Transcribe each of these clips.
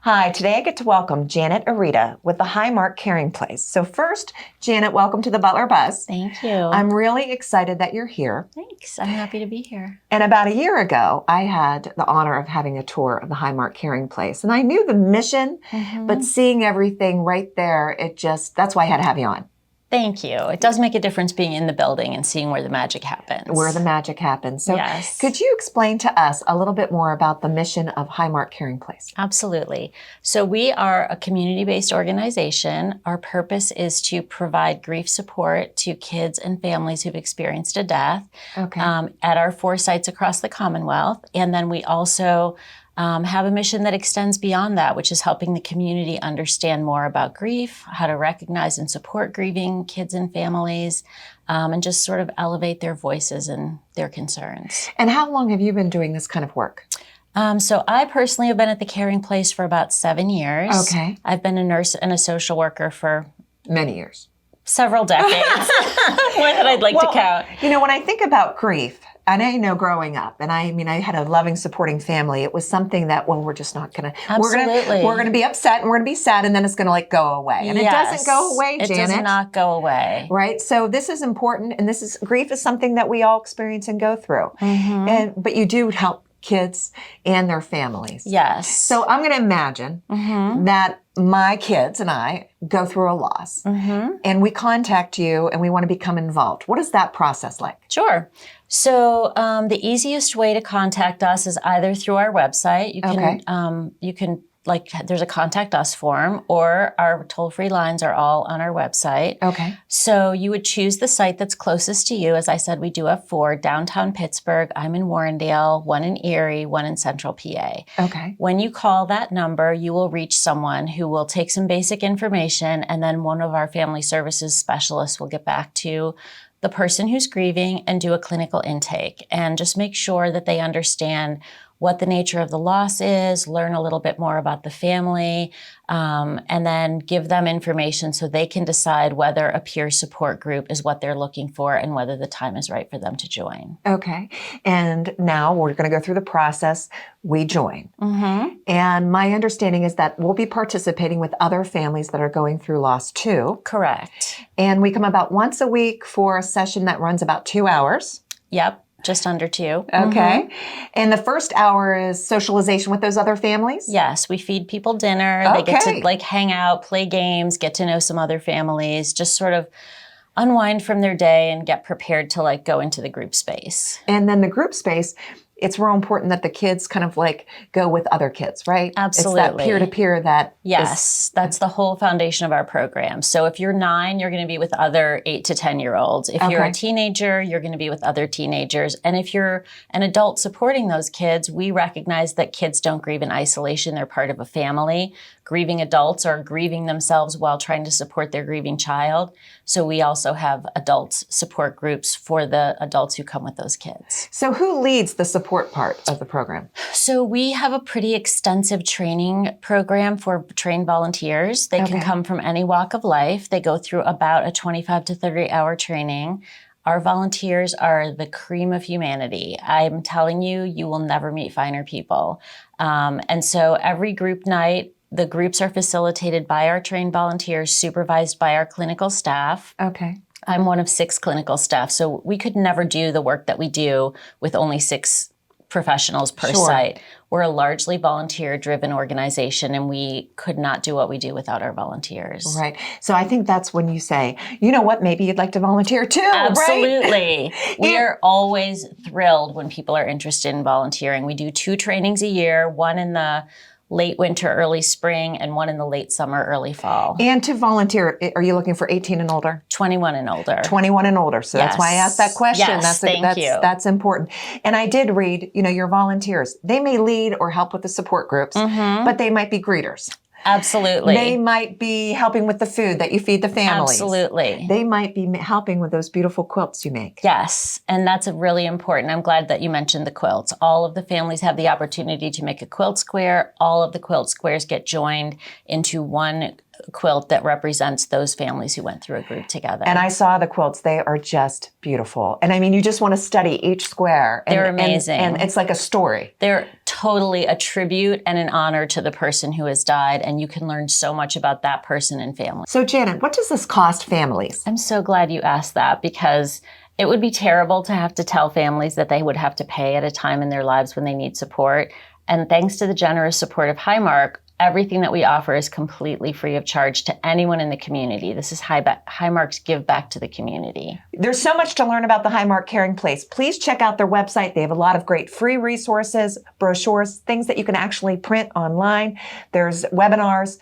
Hi, today I get to welcome Janet Arida with the Highmark Caring Place. So first, Janet, welcome to the Butler Buzz. Thank you. I'm really excited that you're here. Thanks. I'm happy to be here. And about a year ago, I had the honor of having a tour of the Highmark Caring Place. And I knew the mission, but seeing everything right there, that's why I had to have you on. Thank you. It does make a difference being in the building and seeing where the magic happens. Where the magic happens. So yes. Could you explain to us a little bit more about the mission of Highmark Caring Place? Absolutely. So we are a community-based organization. Our purpose is to provide grief support to kids and families who've experienced a death at our 4 sites across the Commonwealth. And then we also have a mission that extends beyond that, which is helping the community understand more about grief, how to recognize and support grieving kids and families, and just sort of elevate their voices and their concerns. And how long have you been doing this kind of work? So I personally have been at the Caring Place for about 7 years. Okay. I've been a nurse and a social worker for many years. Several decades. More than I'd like to count. You know, when I think about grief, and I know growing up, and I had a loving, supporting family. It was something that, well, we're just not going to, we're going to be upset and we're going to be sad and then it's going to go away. And it doesn't go away, Janet. It does not go away. Right? So this is important, and grief is something that we all experience and go through. But you do help kids and their families. Yes. So I'm going to imagine that my kids and I go through a loss and we contact you and we want to become involved. What is that process like? Sure. So the easiest way to contact us is either through our website. You can there's a contact us form, or our toll-free lines are all on our website. Okay. So you would choose the site that's closest to you. As I said, we do have 4: downtown Pittsburgh, I'm in Warrendale, 1 in Erie, 1 in Central PA. Okay. When you call that number, you will reach someone who will take some basic information, and then one of our family services specialists will get back to the person who's grieving and do a clinical intake and just make sure that they understand what the nature of the loss is, learn a little bit more about the family, and then give them information so they can decide whether a peer support group is what they're looking for and whether the time is right for them to join. Okay. And now we're going to go through the process. We join. And my understanding is that we'll be participating with other families that are going through loss too. Correct. And we come about once a week for a session that runs about 2 hours. Yep. Just under 2. Okay. And the first hour is socialization with those other families? Yes. We feed people dinner. They get to hang out, play games, get to know some other families, just sort of unwind from their day and get prepared to go into the group space. And then the group space, it's real important that the kids kind of go with other kids, right? Absolutely. It's that peer-to-peer that that's the whole foundation of our program. So if you're 9, you're going to be with other 8 to 10-year-olds. If you're a teenager, you're going to be with other teenagers. And if you're an adult supporting those kids, we recognize that kids don't grieve in isolation. They're part of a family. Grieving adults are grieving themselves while trying to support their grieving child. So we also have adult support groups for the adults who come with those kids. So who leads the support part of the program? So we have a pretty extensive training program for trained volunteers. They can come from any walk of life. They go through about a 25 to 30-hour training. Our volunteers are the cream of humanity. I'm telling you, you will never meet finer people. And so every group night, the groups are facilitated by our trained volunteers, supervised by our clinical staff. Okay. I'm one of 6 clinical staff, so we could never do the work that we do with only 6 professionals per site. We're a largely volunteer-driven organization, and we could not do what we do without our volunteers. Right. So I think that's when you say, you know what, maybe you'd like to volunteer too, Absolutely. Right? We are always thrilled when people are interested in volunteering. We do 2 trainings a year, one in the late winter, early spring, and one in the late summer, early fall. And to volunteer, are you looking for 18 and older? 21 and older. 21 and older. So that's why I asked that question. Yes, thank you. That's important. And I did read, your volunteers, they may lead or help with the support groups, but they might be greeters. Absolutely. They might be helping with the food that you feed the families. Absolutely. They might be helping with those beautiful quilts you make. Yes, and that's really important. I'm glad that you mentioned the quilts. All of the families have the opportunity to make a quilt square. All of the quilt squares get joined into one quilt that represents those families who went through a group together. And I saw the quilts. They are just beautiful. And I mean, you just want to study each square. They're amazing. And it's like a story. They're totally a tribute and an honor to the person who has died, and you can learn so much about that person and family. So Janet, what does this cost families? I'm so glad you asked that, because it would be terrible to have to tell families that they would have to pay at a time in their lives when they need support. And thanks to the generous support of Highmark, everything that we offer is completely free of charge to anyone in the community. This is Highmark's give back to the community. There's so much to learn about the Highmark Caring Place. Please check out their website. They have a lot of great free resources, brochures, things that you can actually print online. There's webinars.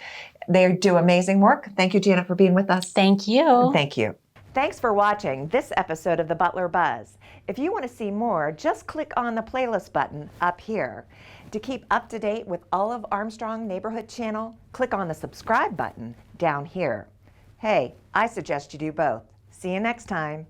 They do amazing work. Thank you, Janet, for being with us. Thank you. Thank you. Thanks for watching this episode of the Butler Buzz. If you want to see more, just click on the playlist button up here. To keep up to date with all of Armstrong Neighborhood Channel, click on the subscribe button down here. Hey, I suggest you do both. See you next time.